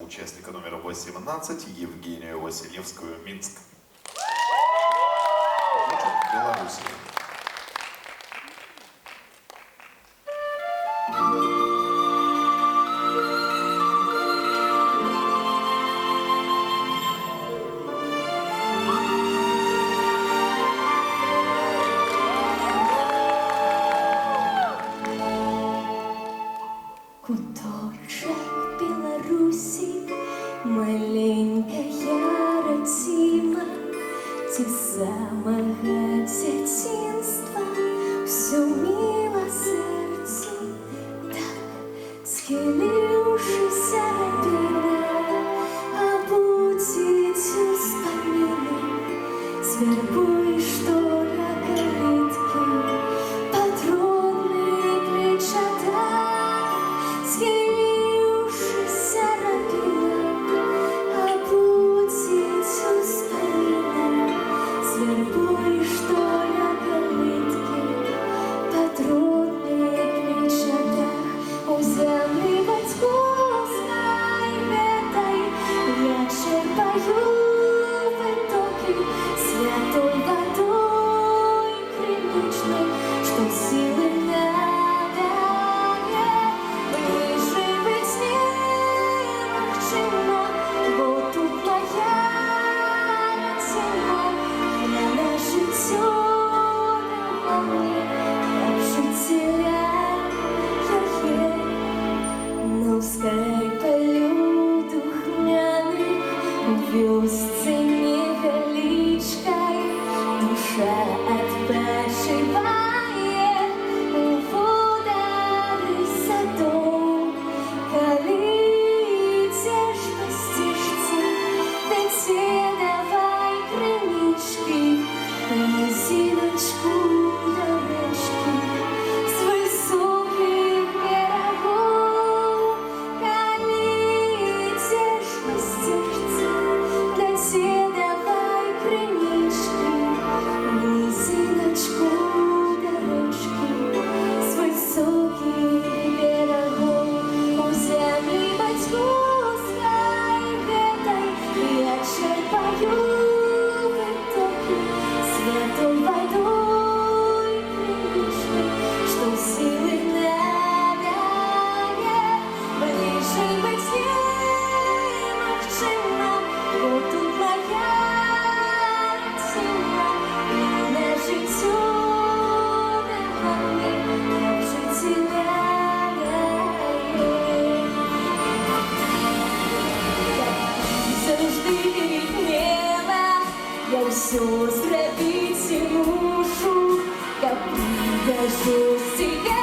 участника номера 18 Евгению Василевскую, Минск. Беларусь. Куточек Беларуси, маленькая родина, те самого дзяцінства, все мило сердцу, так схиліўшыся рабіна, абудзіць успаміны з вярбой, што на каліткі, патронны клічата. Схиліўшыся рабіна, абудзіць успаміны з вярбой, што ля каліткі, патронны клічата. Узялі бацькоўскай гэтай, я чэрпаю вытокі святой вадой крынічнай, што сілы надае. Бліжэй быць немагчыма, бо тут моя радзіма, яна жыццё дала мне, як жыцця яе. На ўскрай палю духмяных, у вёсцы невялічкай, душа адпачывае у водары садоў. Калі ідзеш па сцежцы, дайце давай крынічкі, нізіначку да рэчкі з высокіх берагоў. Калі ідзеш па сцежцы, дайце давай крынічкі, нізіначку да рэчкі з высокіх берагоў. У зямлі бацькоўскай гэтай я чэрпаю вытокі святой вадой крынічнай, што сілы надае. Бліжэй быць немагчыма, бо тут моя радзіма, яна жыццё дала мне, як жыцця яе. Завжди відмела, я ўсё зрабіць мушу, каб прыгажосці я